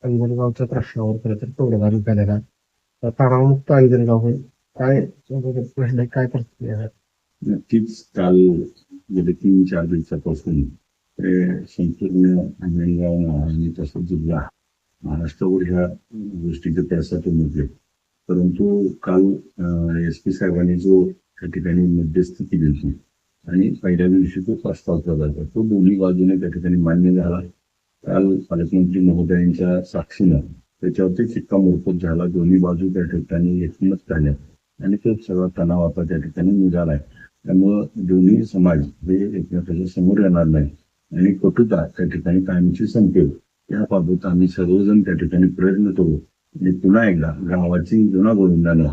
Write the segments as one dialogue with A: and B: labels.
A: अंजनगावच्या प्रश्नावर खरं तर तोडगा निघालेला. तणावमुक्त अंजनगाव होईल. काय प्रश्न आहे, काय प्रतिक्रिया आहे?
B: नक्कीच काल गेले 3-4 दिवसापासून ते संपूर्ण अंजनगाव आणि तसं जिल्हा महाराष्ट्रावर ह्या गोष्टीचे पडसाद उमटले. परंतु काल SP साहेबांनी जो त्या ठिकाणी मध्यस्थी केली होती आणि पहिल्या दिवशी तो प्रस्ताव केला होता, तो दोन्ही बाजूने त्या ठिकाणी मान्य झाला. काल पालकमंत्री महोदयांच्या साक्षीनं त्याच्यावरती शिक्कामोर्तब झाला. दोन्ही बाजू त्या ठिकाणी एकमत झाल्या आणि तो सगळा तणाव आता त्या ठिकाणी निघालाय. त्यामुळं दोन्ही समाज हे एकमेकांच्या समोर येणार नाही आणि कटुता त्या ठिकाणी कायमची संपेल याबाबत आम्ही सर्वजण त्या ठिकाणी प्रयत्न करू आणि पुन्हा एकदा गावाची जुना गोविंदानं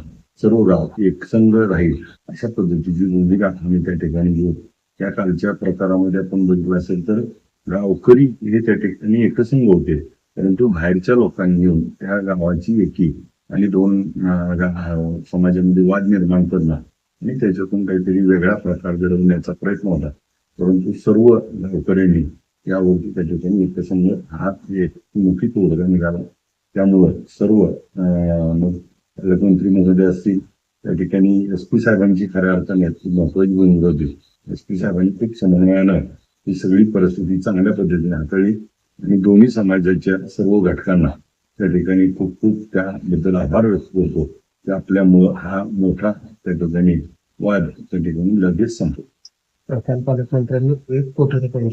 B: सर्व गाव एकसंघ राहील अशा पद्धतीची भूमिका आम्ही त्या ठिकाणी घेऊ. त्या कालच्या प्रकारामध्ये आपण बघितलं असेल तर गावकरी हे त्या ठिकाणी एकसंघ होते, परंतु बाहेरच्या लोकांनी येऊन त्या गावाची एकी आणि दोन समाजामध्ये वाद निर्माण करणं आणि त्याच्यातून काहीतरी वेगळा प्रकार घडवण्याचा प्रयत्न होता. परंतु सर्व गावकऱ्यांनी यावरती त्या ठिकाणी एकसंघ हा एक मुखी तोडगा निघाला. त्यामुळं सर्व पालकमंत्री महोदय असतील त्या ठिकाणी SP साहेबांची खऱ्या अर्थाने महत्वाची भूमिका होती. SP साहेबांनी खूप समन्वयानं ही सगळी परिस्थिती चांगल्या पद्धतीने हाताळली आणि दोन्ही समाजाच्या सर्व घटकांना त्या ठिकाणी खूप खूप त्याबद्दल आभार व्यक्त करतो की आपल्यामुळं हा मोठा त्या ठिकाणी वाद त्या ठिकाणी लगेच संपतो.
A: काल पालकमंत्र्यांनी 1 कोटी रुपये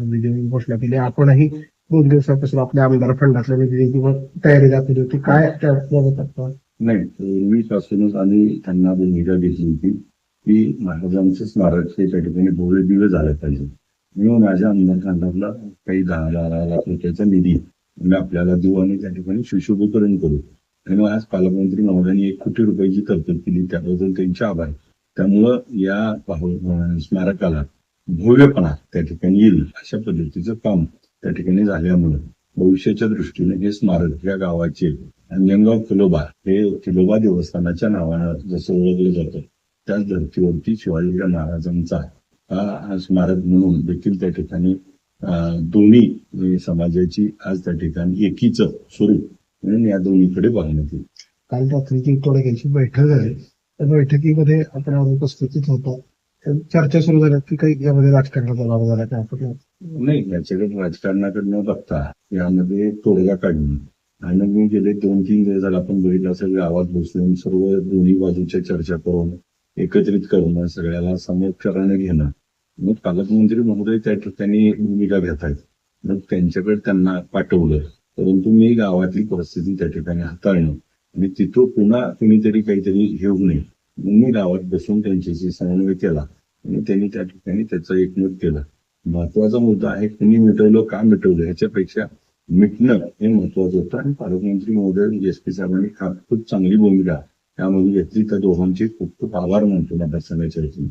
A: निधी घोषणा केली. आपणही 2 दिवसापासून आपल्या आमदार फंडातल्या निधीची तयारी दाखवली होती. काय त्याबाबत?
B: नाही, पूर्वीपासूनच आम्ही त्यांना भूमिका घेतली होती की महाराजांचं स्मारक हे त्या ठिकाणी भव्य दिव्य झालं पाहिजे. मी माझ्या आमदार फंडातला काही 10 लाख रुपयाचा निधी मी आपल्याला देऊ आणि त्या ठिकाणी सुशोभीकरण करू. आणि आज पालकमंत्री महोदयांनी 1 कोटी रुपयाची तरतूद केली, त्याबद्दल त्यांचे आभार. त्यामुळं या स्मारकाला भव्यपणा त्या ठिकाणी येईल अशा पद्धतीचं काम त्या ठिकाणी झाल्यामुळं भविष्याच्या दृष्टीने हे स्मारक या गावाचे अंजनगाव खिलोबा हे खिलोबा देवस्थानाच्या नावानं जसं ओळखलं जातं त्याच धर्तीवरती शिवाजी महाराजांचा हा स्मारक म्हणून देखील त्या ठिकाणी दोन्ही समाजाची आज त्या ठिकाणी एकीचं स्वरूप म्हणून या दोन्हीकडे बघण्यात येईल.
A: काल रात्रीची तोडग्याची बैठक झाली. त्या बैठकीमध्ये आपण उपस्थित होतो. चर्चा सुरू झाल्या की काही यामध्ये राजकारणाचा भाग झाला का? आपण
B: नाही, याच्याकडे राजकारणाकडे न बघता यामध्ये तोडगा काढणे आणि मी गेले 2-3 दिवस झाले आपण बघितलं असेल गावात बसून सर्व दोन्ही बाजूच्या चर्चा करून एकत्रित करणं, सगळ्याला समोपचाराने घेणं. मग पालकमंत्री महोदय त्या ठिकाणी भूमिका घेत आहेत. मग त्यांच्याकडे त्यांना पाठवलं, परंतु मी गावातली परिस्थिती त्या ठिकाणी हाताळणं आणि तिथं पुन्हा कुणीतरी काहीतरी घेऊ नये म्हणून मी गावात बसून त्यांच्याशी समन्वय केला आणि त्यांनी त्या ठिकाणी त्याचं एकमत केलं. महत्वाचा मुद्दा आहे कुणी मिटवलं, का मिटवलं ह्याच्यापेक्षा मिटणं हे महत्वाचं होतं आणि पालकमंत्री महोदय SP साहेबांनी खूप चांगली भूमिका त्यामध्ये घेतली. त्या दोघांचे खूप खूप आभार मानतो मतदारसंघाच्या वतीने.